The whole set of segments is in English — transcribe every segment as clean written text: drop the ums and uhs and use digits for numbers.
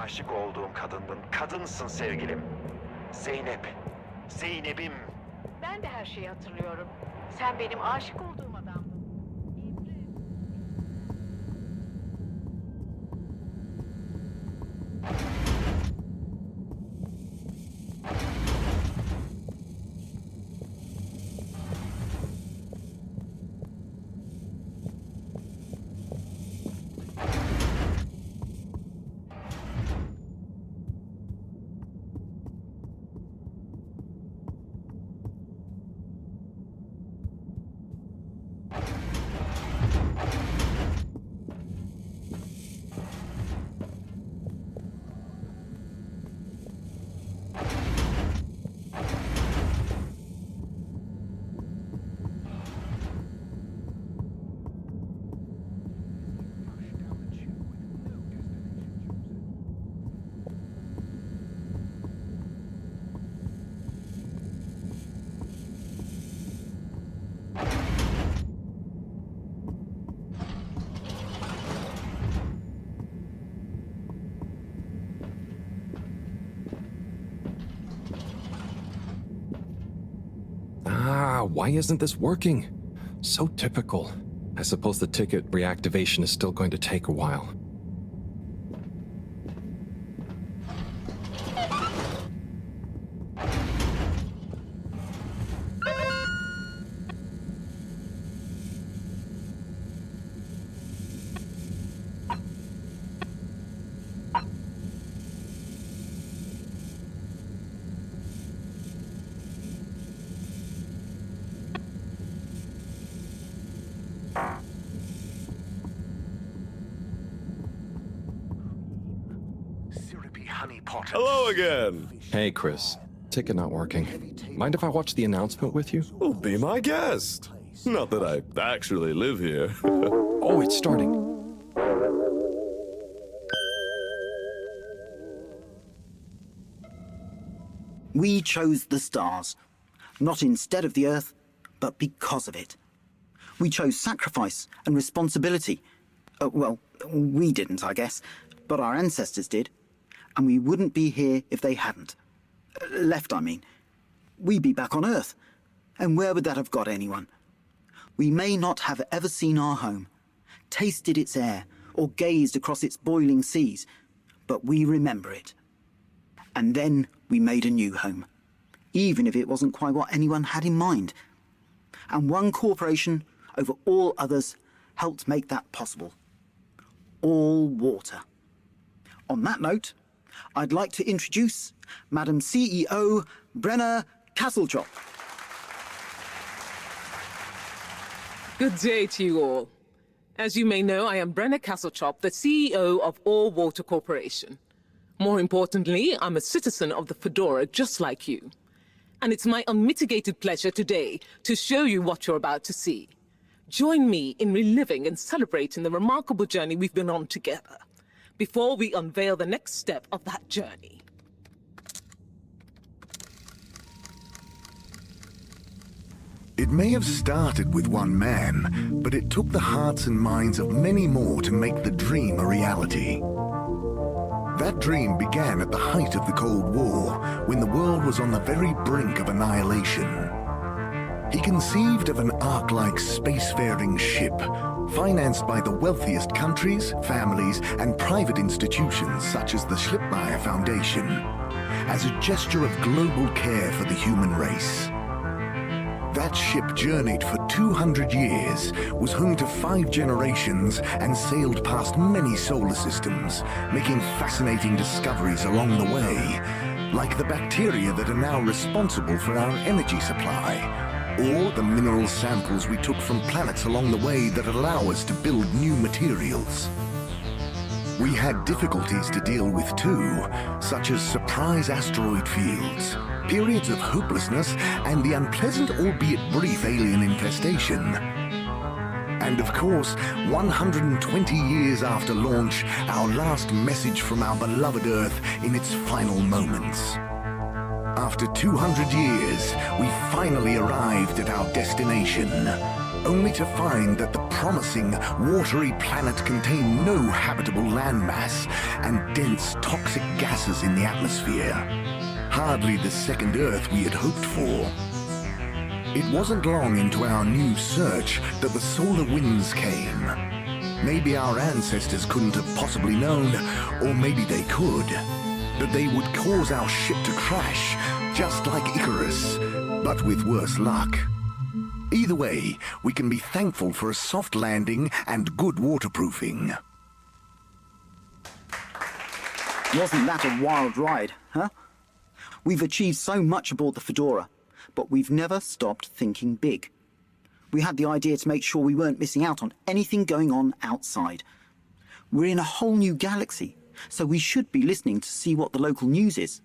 aşık olduğum kadındın. Kadınsın sevgilim. Zeynep. Zeynep'im. Ben de her şeyi hatırlıyorum. Sen benim aşık olduğum adamdın. Why isn't this working? So typical. I suppose the ticket reactivation is still going to take a while. Syrupy honey pot. Hello again. Hey, Chris. Ticket not working. Mind if I watch the announcement with you? Well, be my guest. Not that I actually live here. Oh, it's starting. We chose the stars, not instead of the Earth, but because of it. We chose sacrifice and responsibility. Well, we didn't, I guess, but our ancestors did. And we wouldn't be here if they hadn't. Left, I mean. We'd be back on Earth. And where would that have got anyone? We may not have ever seen our home, tasted its air, or gazed across its boiling seas, but we remember it. And then we made a new home, even if it wasn't quite what anyone had in mind. And one corporation, over all others, helped make that possible. All water. On that note, I'd like to introduce Madam CEO Brenna Castletop. Good day to you all. As you may know, I am Brenna Castletop, the CEO of All Water Corporation. More importantly, I'm a citizen of the Fedora just like you. And it's my unmitigated pleasure today to show you what you're about to see. Join me in reliving and celebrating the remarkable journey we've been on together, before we unveil the next step of that journey. It may have started with one man, but it took the hearts and minds of many more to make the dream a reality. That dream began at the height of the Cold War, when the world was on the very brink of annihilation. He conceived of an Ark-like spacefaring ship, financed by the wealthiest countries, families, and private institutions such as the Schlipmeyer Foundation, as a gesture of global care for the human race. That ship journeyed for 200 years, was home to 5 generations, and sailed past many solar systems, making fascinating discoveries along the way, like the bacteria that are now responsible for our energy supply, or the mineral samples we took from planets along the way that allow us to build new materials. We had difficulties to deal with too, such as surprise asteroid fields, periods of hopelessness, and the unpleasant albeit brief alien infestation. And of course, 120 years after launch, our last message from our beloved Earth in its final moments. After 200 years, we finally arrived at our destination, only to find that the promising, watery planet contained no habitable landmass and dense toxic gases in the atmosphere. Hardly the second Earth we had hoped for. It wasn't long into our new search that the solar winds came. Maybe our ancestors couldn't have possibly known, or maybe they could, that they would cause our ship to crash, just like Icarus, but with worse luck. Either way, we can be thankful for a soft landing and good waterproofing. Wasn't that a wild ride, huh? We've achieved so much aboard the Fedora, but we've never stopped thinking big. We had the idea to make sure we weren't missing out on anything going on outside. We're in a whole new galaxy, so we should be listening to see what the local news is.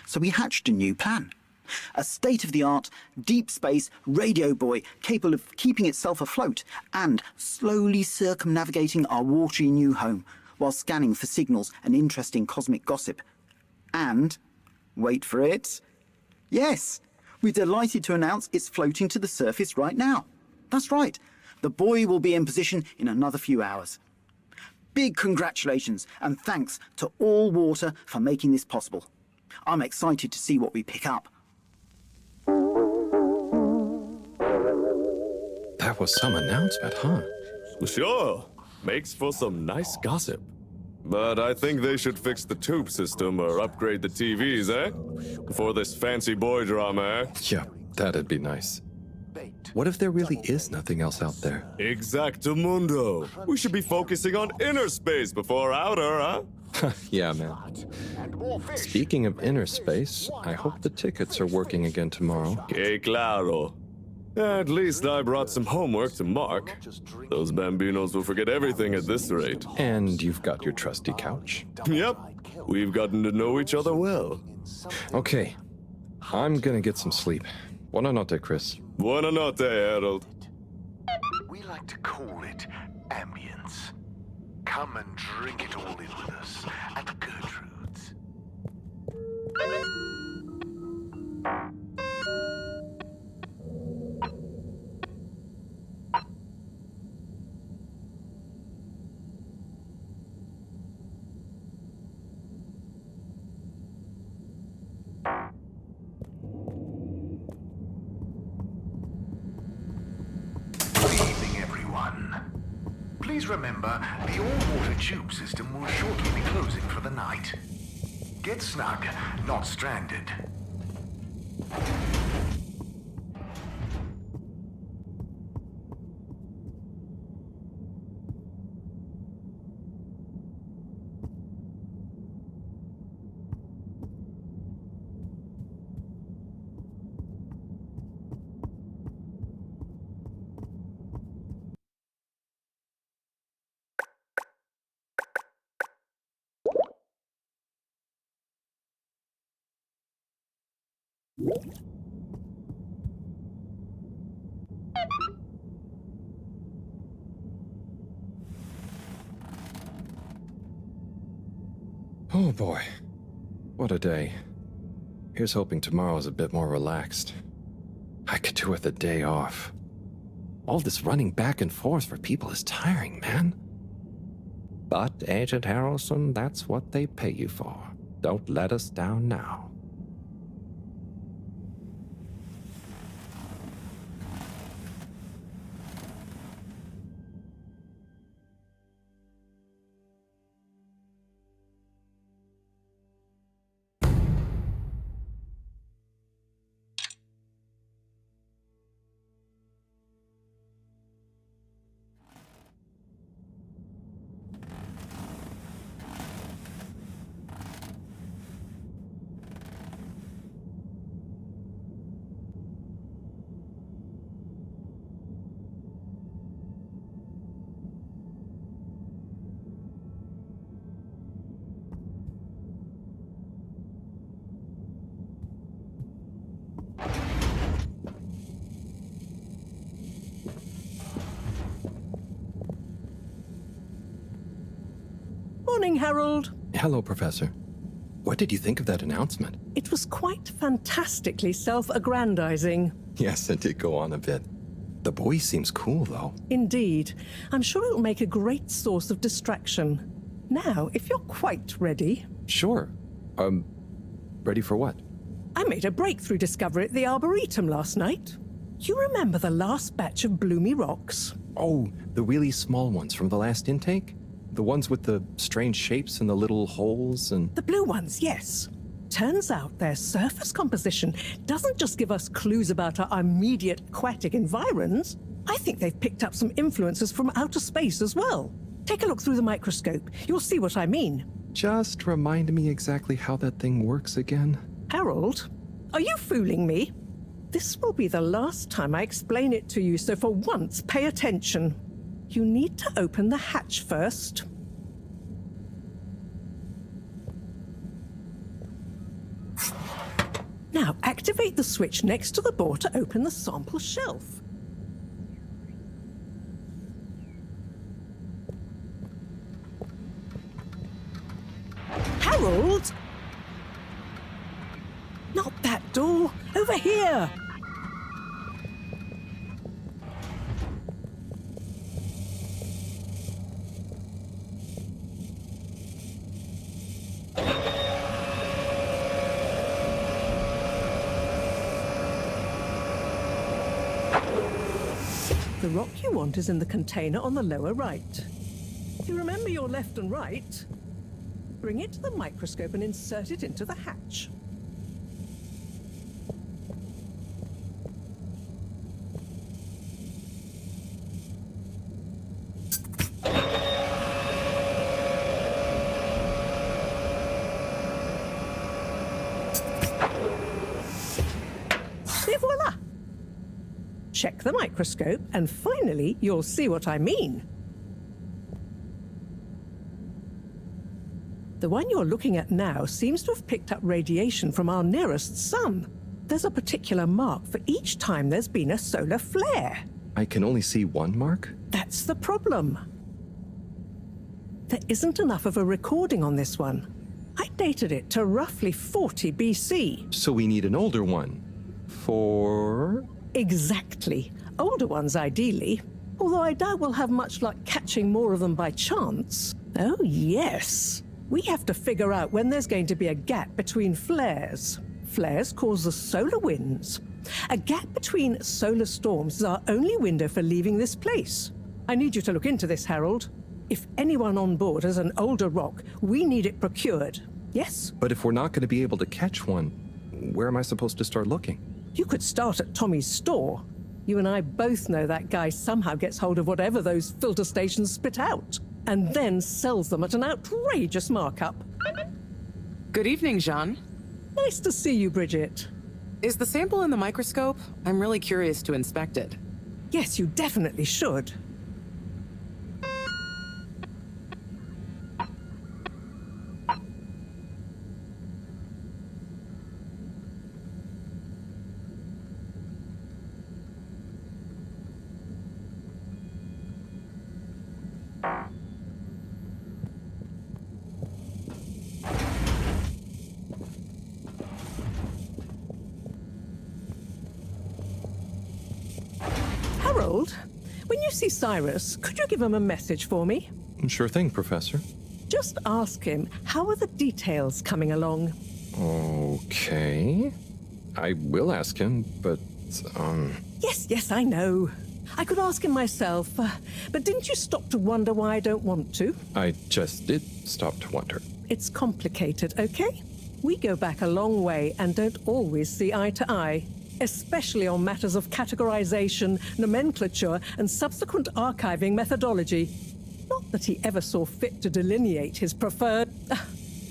So we hatched a new plan. A state-of-the-art, deep space radio buoy capable of keeping itself afloat and slowly circumnavigating our watery new home while scanning for signals and interesting cosmic gossip. And, wait for it, yes, we're delighted to announce it's floating to the surface right now. That's right, the buoy will be in position in another few hours. Big congratulations and thanks to All Water for making this possible. I'm excited to see what we pick up. That was some announcement, huh? Sure, makes for some nice gossip. But I think they should fix the tube system or upgrade the TVs, eh? For this fancy boy drama, eh? Yeah, that'd be nice. What if there really is nothing else out there? Exactamundo. We should be focusing on inner space before outer, huh? Yeah, man. Speaking of inner space, I hope the tickets are working again tomorrow. Que claro. At least I brought some homework to mark. Those bambinos will forget everything at this rate. And you've got your trusty couch. Yep, we've gotten to know each other well. Okay, I'm gonna get some sleep. Buona notte, Chris. Buona notte, Harold. We like to call it ambience. Come and drink it all in with us at Gertrude's. Please remember, the all-water tube system will shortly be closing for the night. Get snug, not stranded. Oh boy, what a day. Here's hoping tomorrow's a bit more relaxed. I could do with a day off. All this running back and forth for people is tiring, man. But, Agent Harrelson, that's what they pay you for. Don't let us down now. Morning, Harold. Hello, Professor. What did you think of that announcement? It was quite fantastically self-aggrandizing. Yes, it did go on a bit. The boy seems cool, though. Indeed. I'm sure it'll make a great source of distraction. Now, if you're quite ready... Sure. Ready for what? I made a breakthrough discovery at the Arboretum last night. You remember the last batch of bloomy rocks? Oh, the really small ones from the last intake? The ones with the strange shapes and the little holes and... The blue ones, yes. Turns out their surface composition doesn't just give us clues about our immediate aquatic environs. I think they've picked up some influences from outer space as well. Take a look through the microscope. You'll see what I mean. Just remind me exactly how that thing works again. Harold, are you fooling me? This will be the last time I explain it to you, so for once, pay attention. You need to open the hatch first. Now, activate the switch next to the board to open the sample shelf. Harold! Not that door! Over here! The rock you want is in the container on the lower right. You remember your left and right? Bring it to the microscope and insert it into the hatch. Et voila! Check the microscope, and finally, you'll see what I mean. The one you're looking at now seems to have picked up radiation from our nearest sun. There's a particular mark for each time there's been a solar flare. I can only see one mark? That's the problem. There isn't enough of a recording on this one. I dated it to roughly 40 BC. So we need an older one. For... Exactly. Older ones, ideally. Although I doubt we'll have much luck catching more of them by chance. Oh, yes. We have to figure out when there's going to be a gap between flares. Flares cause the solar winds. A gap between solar storms is our only window for leaving this place. I need you to look into this, Harold. If anyone on board has an older rock, we need it procured. Yes? But if we're not going to be able to catch one, where am I supposed to start looking? You could start at Tommy's store. You and I both know that guy somehow gets hold of whatever those filter stations spit out, and then sells them at an outrageous markup. Good evening, Jean. Nice to see you, Bridget. Is the sample in the microscope? I'm really curious to inspect it. Yes, you definitely should. Harold, when you see Cyrus, could you give him a message for me? Sure thing, Professor. Just ask him, how are the details coming along? Okay. I will ask him, but, Yes, I know. I could ask him myself, but didn't you stop to wonder why I don't want to? I just did stop to wonder. It's complicated, okay? We go back a long way and don't always see eye to eye, especially on matters of categorization, nomenclature, and subsequent archiving methodology. Not that he ever saw fit to delineate his preferred...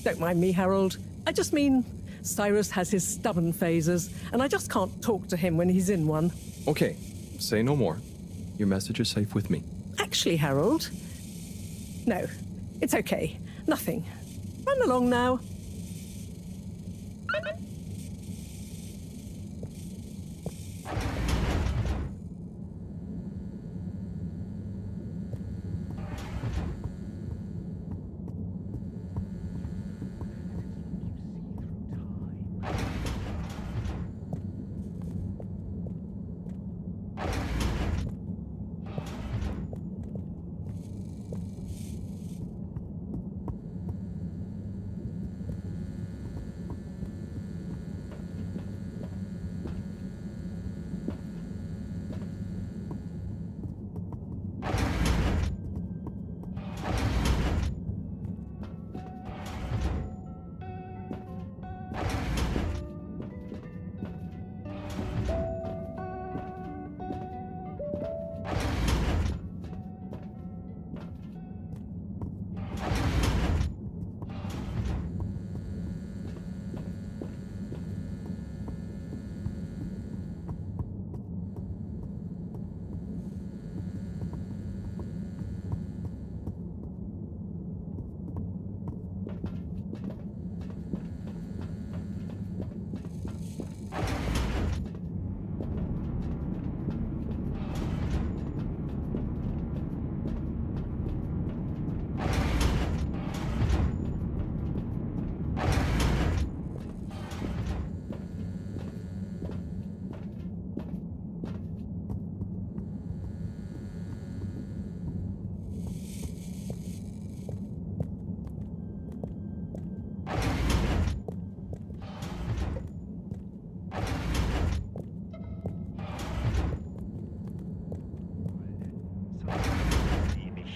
Don't mind me, Harold. I just mean, Cyrus has his stubborn phases, and I just can't talk to him when he's in one. Okay, say no more. Your message is safe with me. Actually, Harold... No, it's okay. Nothing. Run along now.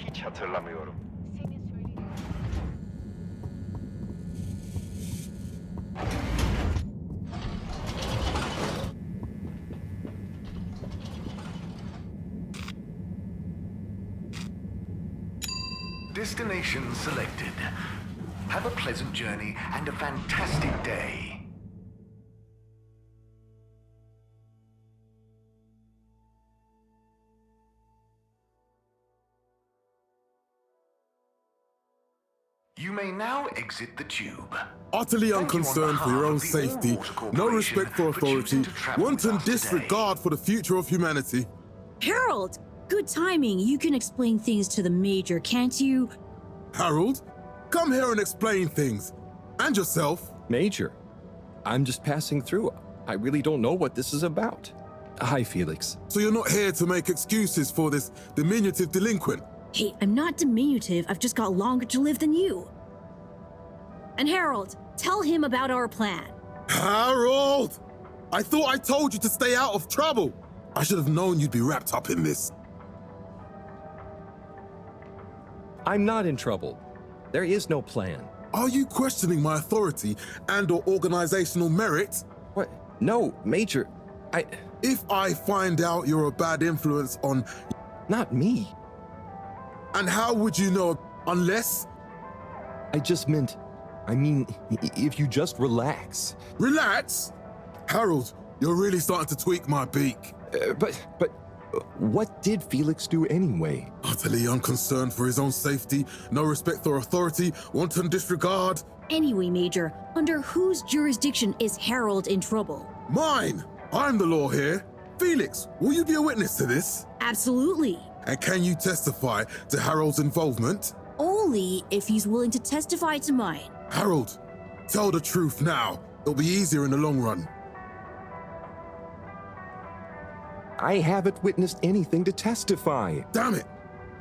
hiç hatırlamıyorum. Senin söylediğin... Destination selected. Have a pleasant journey and a fantastic day. You may now exit the tube. Utterly Thank you on unconcerned for your behalf own of the safety, All-Water no Corporation respect for for authority, choosing to travel with wanton us today. disregard for the future of humanity. Harold, good timing. You can explain things to the Major, can't you? Harold, come here and explain things. And yourself. Major, I'm just passing through. I really don't know what this is about. Hi, Felix. So you're not here to make excuses for this diminutive delinquent. Hey, I'm not diminutive. I've just got longer to live than you. And Harold, tell him about our plan. Harold! I thought I told you to stay out of trouble. I should have known you'd be wrapped up in this. I'm not in trouble. There is no plan. Are you questioning my authority and/or organizational merit? What? No, Major. If I find out you're a bad influence on... Not me. And how would you know unless... I mean, if you just relax. Relax? Harold, you're really starting to tweak my beak. But what did Felix do anyway? Utterly unconcerned for his own safety, no respect for authority, wanton disregard. Anyway, Major, under whose jurisdiction is Harold in trouble? Mine! I'm the law here. Felix, will you be a witness to this? Absolutely. And can you testify to Harold's involvement? Only if he's willing to testify to mine. Harold, tell the truth now. It'll be easier in the long run. I haven't witnessed anything to testify. Damn it!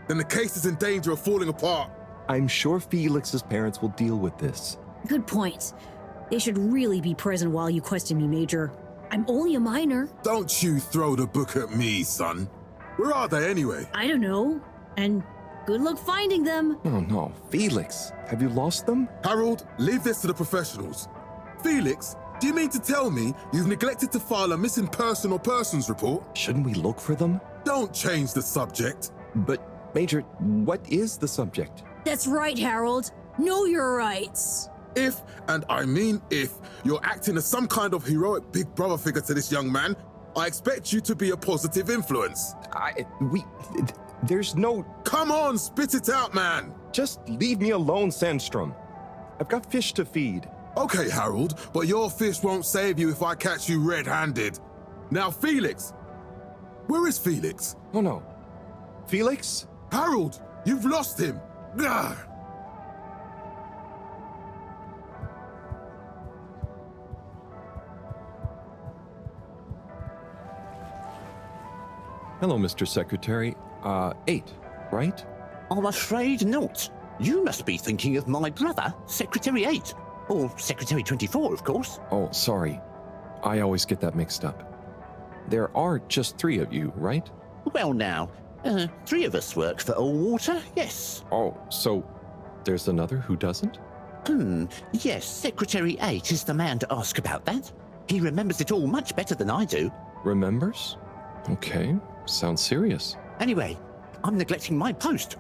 Then the case is in danger of falling apart. I'm sure Felix's parents will deal with this. Good point. They should really be present while you question me, Major. I'm only a minor. Don't you throw the book at me, son. Where are they anyway? I don't know. And good luck finding them. Oh no, Felix, have you lost them? Harold, leave this to the professionals. Felix, do you mean to tell me you've neglected to file a missing person or persons report? Shouldn't we look for them? Don't change the subject. But, Major, what is the subject? That's right, Harold. Know your rights. If, and I mean if, you're acting as some kind of heroic big brother figure to this young man, I expect you to be a positive influence. There's no... Come on, spit it out, man! Just leave me alone, Sandstrom. I've got fish to feed. Okay, Harold, but your fish won't save you if I catch you red-handed. Now, Felix! Where is Felix? Oh no. Felix? Harold, you've lost him! Gah! Hello, Mr. Secretary. 8, right? I'm afraid not. You must be thinking of my brother, Secretary 8. Or Secretary 24, of course. Oh, sorry. I always get that mixed up. There are just 3 of you, right? Well now, 3 of us work for Allwater, yes. Oh, so there's another who doesn't? Yes, Secretary 8 is the man to ask about that. He remembers it all much better than I do. Remembers? Okay, sounds serious. Anyway, I'm neglecting my post.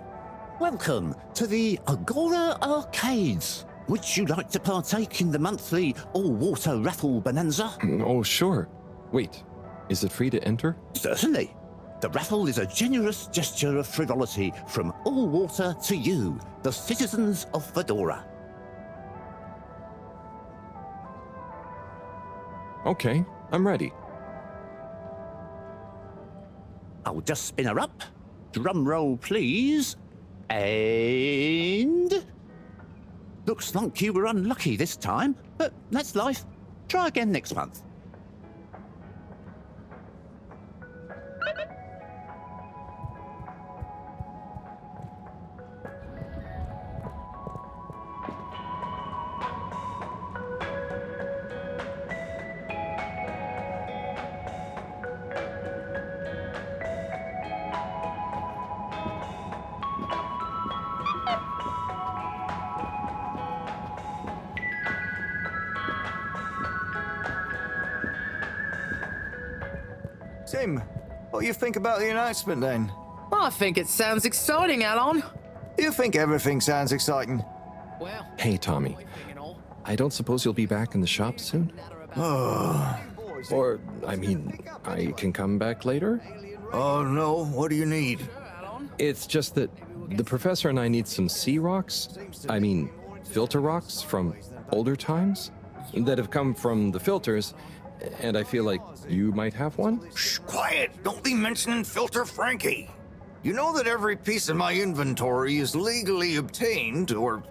Welcome to the Agora Arcades. Would you like to partake in the monthly all-water raffle bonanza? Oh, sure. Wait, is it free to enter? Certainly. The raffle is a generous gesture of frivolity from Allwater to you, the citizens of Fedora. Okay, I'm ready. I'll just spin her up. Drum roll, please. And... Looks like you were unlucky this time, but that's life. Try again next month. Tim, what do you think about the announcement then? I think it sounds exciting, Alon. You think everything sounds exciting? Well, Hey, Tommy. I don't suppose you'll be back in the shop soon? Or, I mean, I can come back later? Oh no, what do you need? It's just that the professor and I need some sea rocks. I mean, filter rocks from older times that have come from the filters, and I feel like you might have one? Shh, quiet! Don't be mentioning Filter Frankie. You know that every piece in my inventory is legally obtained or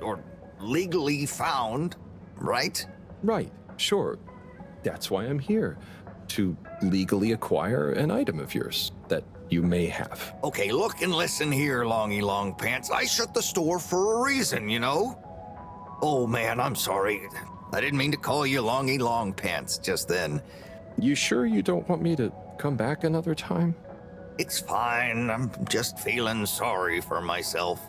legally found, right? Right, sure. That's why I'm here. To legally acquire an item of yours that you may have. Okay, look and listen here, Longy Long Pants. I shut the store for a reason, you know? Oh man, I'm sorry. I didn't mean to call you Longy Long Pants just then. You sure you don't want me to come back another time? It's fine. I'm just feeling sorry for myself.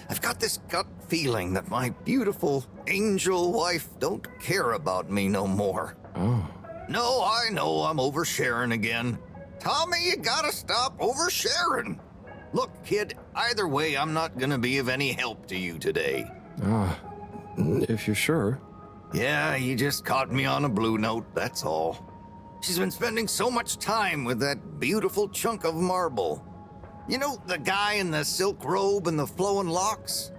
I've got this gut feeling that my beautiful angel wife don't care about me no more. Oh. No, I know I'm oversharing again. Tommy, you gotta stop oversharing. Look, kid, either way, I'm not gonna be of any help to you today. If you're sure. Yeah, you just caught me on a blue note, that's all. She's been spending so much time with that beautiful chunk of marble. You know, the guy in the silk robe and the flowing locks?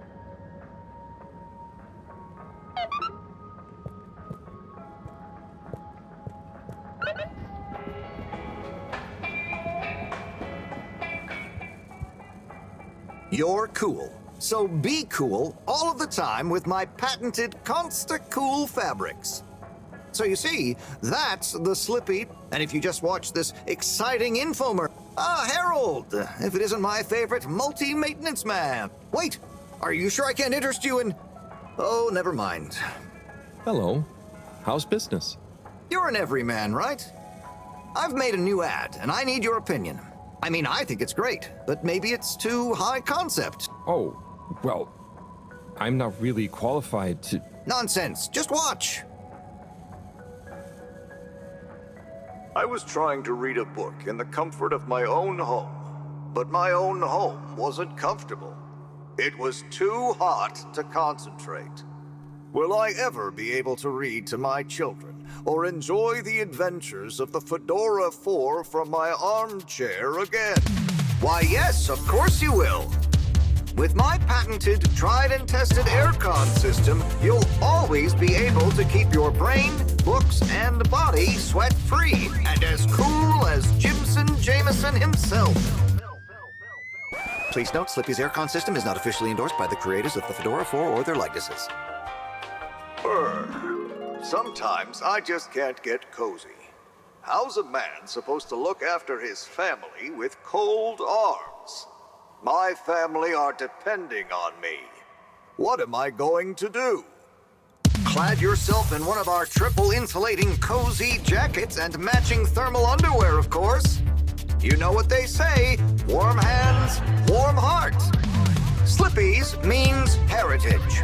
You're cool. So be cool all of the time with my patented Consta-Cool fabrics. So you see, that's the Slippy, and if you just watch this exciting infomer... Harold! If it isn't my favorite multi-maintenance man. Wait, are you sure I can't interest you in... Oh, never mind. Hello. How's business? You're an everyman, right? I've made a new ad, and I need your opinion. I mean, I think it's great, but maybe it's too high concept. Oh, well, I'm not really qualified to... Nonsense, just watch. I was trying to read a book in the comfort of my own home, but my own home wasn't comfortable. It was too hot to concentrate. Will I ever be able to read to my children or enjoy the adventures of the Fedora 4 from my armchair again? Why, yes, of course you will. With my patented, tried and tested aircon system, you'll always be able to keep your brain, books, and body sweat-free and as cool as Jimson Jameson himself. Please note, Slippy's aircon system is not officially endorsed by the creators of the Fedora 4 or their likenesses. Sometimes I just can't get cozy. How's a man supposed to look after his family with cold arms? My family are depending on me. What am I going to do? Clad yourself in one of our triple insulating cozy jackets and matching thermal underwear, of course. You know what they say, warm hands, warm heart. Slippies means heritage.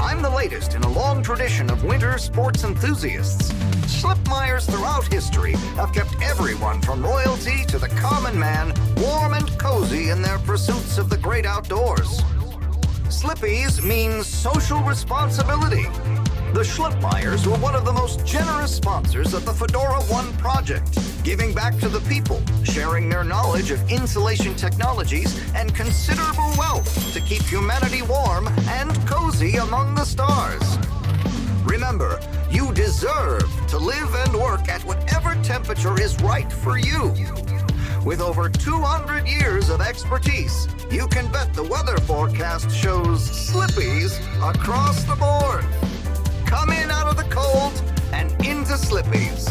I'm the latest in a long tradition of winter sports enthusiasts. Slipmeyers throughout history have kept everyone from royalty to the common man warm and cozy in their pursuits of the great outdoors. Slippies means social responsibility. The Schlipmeyers were one of the most generous sponsors of the Fedora 1 project, giving back to the people, sharing their knowledge of insulation technologies and considerable wealth to keep humanity warm and cozy among the stars. Remember, you deserve to live and work at whatever temperature is right for you. With over 200 years of expertise, you can bet the weather forecast shows Slippies across the board. Come in out of the cold and into Slippies.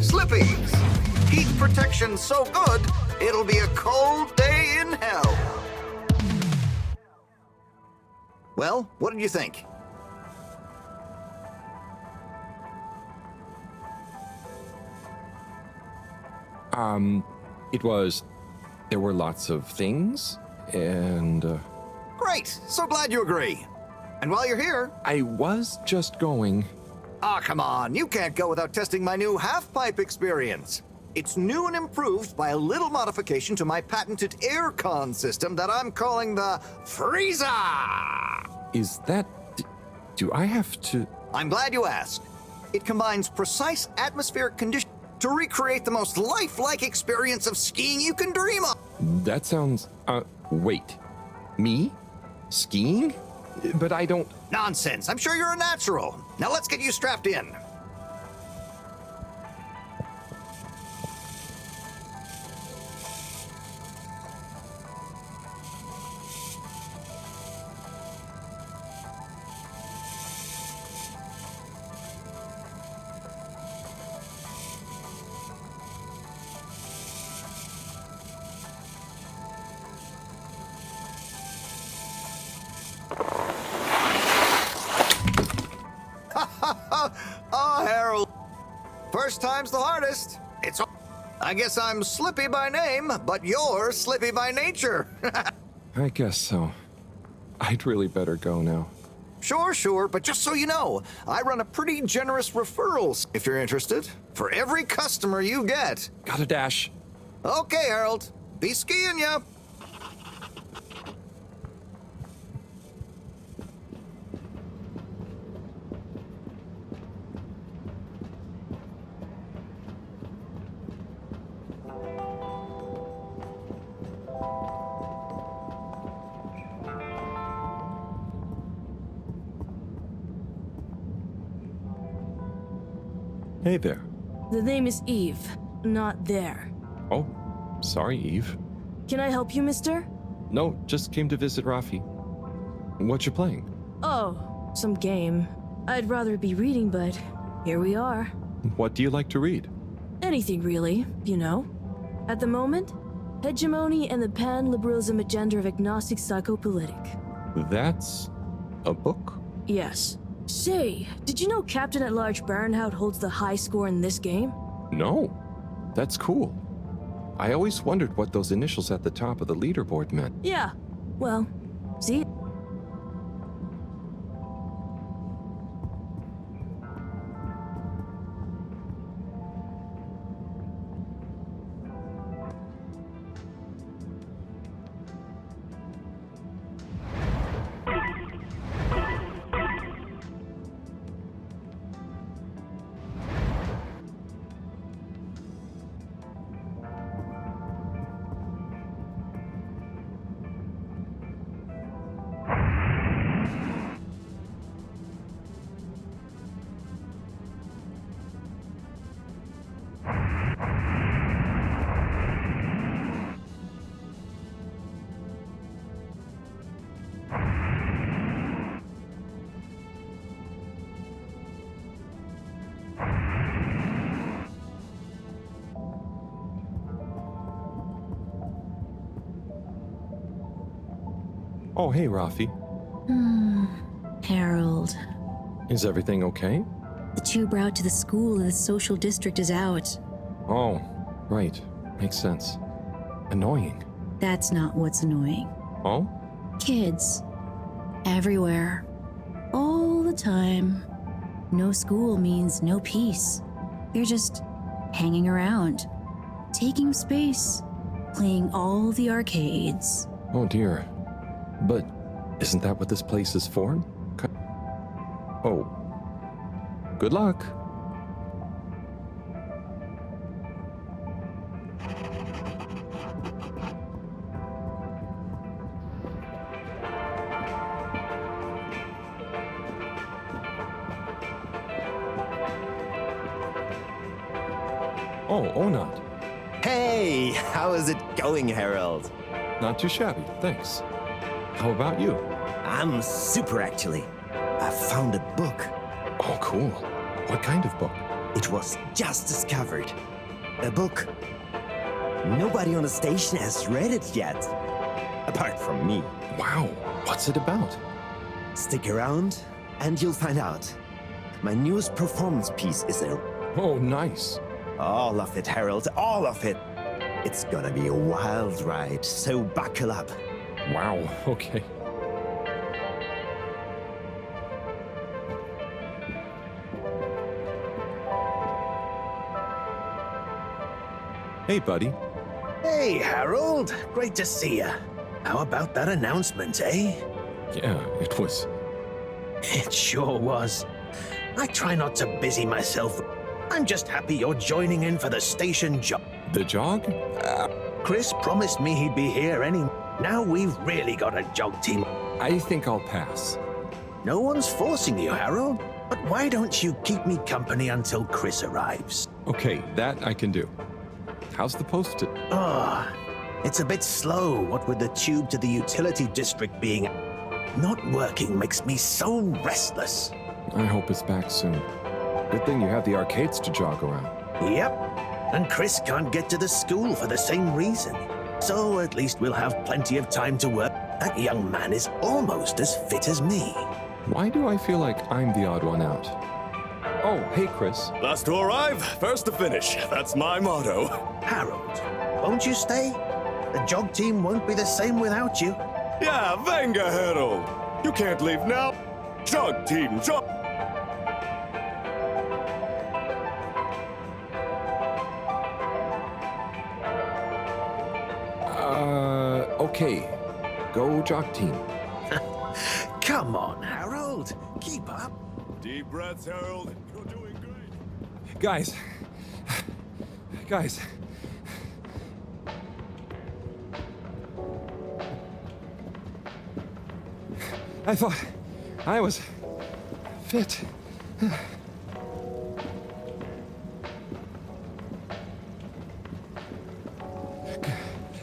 Slippies. Heat protection so good, it'll be a cold day in hell. Well, what did you think? There were lots of things, and... Great! So glad you agree. And while you're here... I was just going... Ah, come on. You can't go without testing my new half-pipe experience. It's new and improved by a little modification to my patented aircon system that I'm calling the Freezer! Is that... Do I have to... I'm glad you asked. It combines precise atmospheric conditions to recreate the most lifelike experience of skiing you can dream of. That sounds... wait. Me? Skiing? But I don't... Nonsense. I'm sure you're a natural. Now let's get you strapped in. Oh, Harold. First time's the hardest. I guess I'm Slippy by name, but you're Slippy by nature. I guess so. I'd really better go now. Sure, but just so you know, I run a pretty generous referrals if you're interested. For every customer you get. Gotta dash. Okay, Harold. Be skiing ya. Hey there. The name is Eve, not there. Oh, sorry, Eve. Can I help you, mister? No, just came to visit Rafi. What you playing? Oh, some game. I'd rather be reading, but here we are. What do you like to read? Anything really, you know. At the moment, hegemony and the pan-liberalism agenda of agnostic psychopolitic. That's a book? Yes. Say, did you know Captain-at-Large Baronhout holds the high score in this game? No. That's cool. I always wondered what those initials at the top of the leaderboard meant. Yeah. Well, see? Oh, hey, Rafi. Harold. Is everything okay? The tube route to the school in the social district is out. Oh, right. Makes sense. Annoying. That's not what's annoying. Oh? Kids. Everywhere. All the time. No school means no peace. They're just hanging around. Taking space. Playing all the arcades. Oh, dear. But isn't that what this place is for? Oh. Good luck. Oh, Onat. Hey, how is it going, Harold? Not too shabby, thanks. How about you? I'm super, actually. I found a book. Oh, cool. What kind of book? It was just discovered. A book. Nobody on the station has read it yet. Apart from me. Wow, what's it about? Stick around, and you'll find out. My newest performance piece is a... Oh, nice. All of it, Harold, all of it. It's gonna be a wild ride, so buckle up. Wow, okay. Hey, buddy. Hey, Harold. Great to see you. How about that announcement, eh? Yeah, it was. It sure was. I try not to busy myself. I'm just happy you're joining in for the station jog. The jog? Chris promised me he'd be here any... Now we've really got a jog team. I think I'll pass. No one's forcing you, Harold. But why don't you keep me company until Chris arrives? Okay, that I can do. How's the post? Oh, it's a bit slow, what with the tube to the utility district being... Not working makes me so restless. I hope it's back soon. Good thing you have the arcades to jog around. Yep, and Chris can't get to the school for the same reason. So at least we'll have plenty of time to work. That young man is almost as fit as me. Why do I feel like I'm the odd one out? Oh, hey, Chris. Last to arrive, first to finish. That's my motto. Harold, won't you stay? The jog team won't be the same without you. Yeah, venga, Harold. You can't leave now. Jog team, jog. Okay. Go jog team. Come on, Harold. Keep up. Deep breaths, Harold. You're doing great. Guys. Guys. I thought I was fit.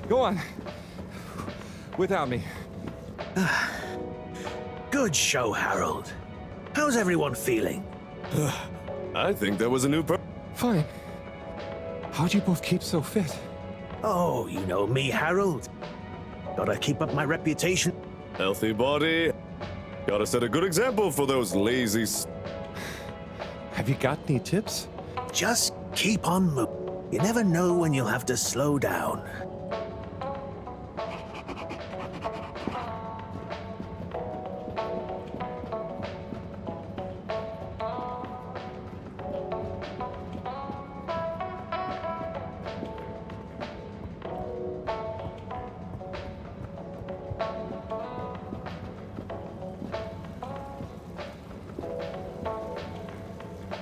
Go on. Without me. Good show, Harold. How's everyone feeling? I think there was a new Fine. How'd you both keep so fit? Oh, you know me, Harold. Gotta keep up my reputation. Healthy body. Gotta set a good example for those lazy... Have you got any tips? Just keep on moving. You never know when you'll have to slow down.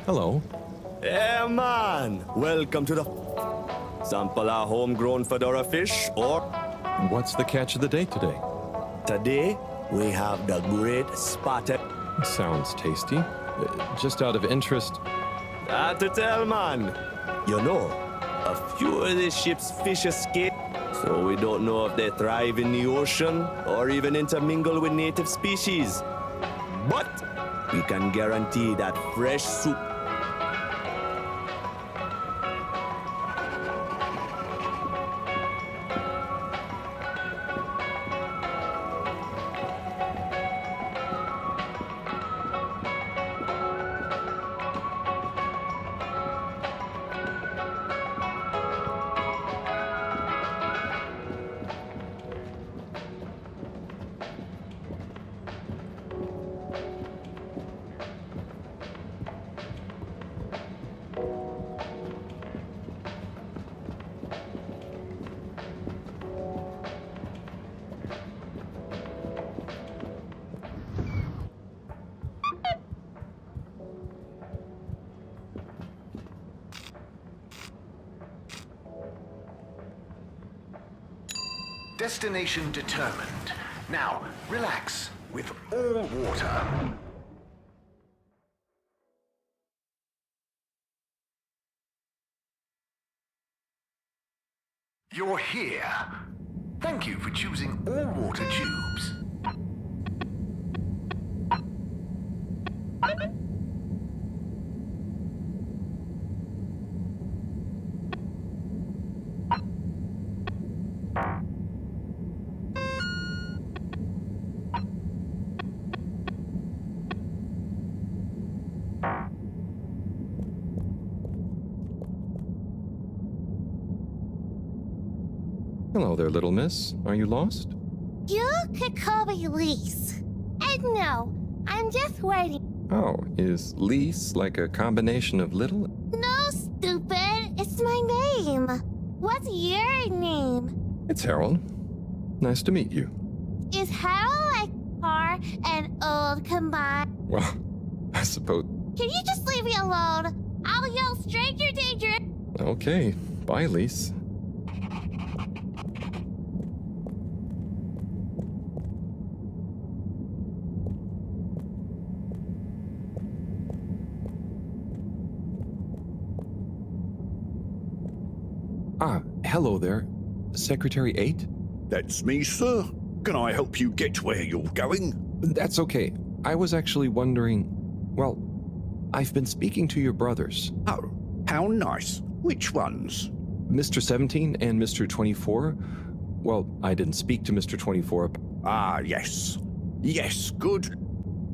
Hello. Yeah, man. Welcome to the... Sample our homegrown fedora fish, or... What's the catch of the day today? Today, we have the great spotted... Sounds tasty. Just out of interest... Hard to tell, man. You know, a few of these ships' fish escape, so we don't know if they thrive in the ocean or even intermingle with native species. But we can guarantee that fresh soup... Destination determined. Now, relax. With all water. You're here. Thank you for choosing all water tubes. Hello there, little miss. Are you lost? You could call me Lise. And no, I'm just waiting. Oh, is Lise like a combination of little? No, stupid. It's my name. What's your name? It's Harold. Nice to meet you. Is Harold like car and old combined? Well, I suppose. Can you just leave me alone? I'll yell stranger danger. Okay. Bye, Lise. Ah, hello there. Secretary 8? That's me, sir. Can I help you get where you're going? That's okay. I was actually wondering. Well, I've been speaking to your brothers. Oh, how nice. Which ones? Mr. 17 and Mr. 24. Well, I didn't speak to Mr. 24. Ah, yes. Yes, good.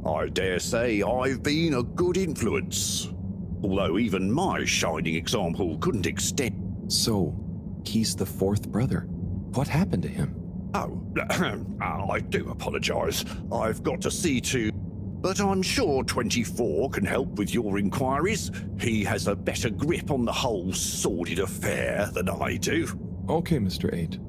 I dare say I've been a good influence. Although even my shining example couldn't extend. So, he's the fourth brother. What happened to him? Oh, I do apologize. I've got to see to. But I'm sure 24 can help with your inquiries. He has a better grip on the whole sordid affair than I do. Okay, Mr. 8.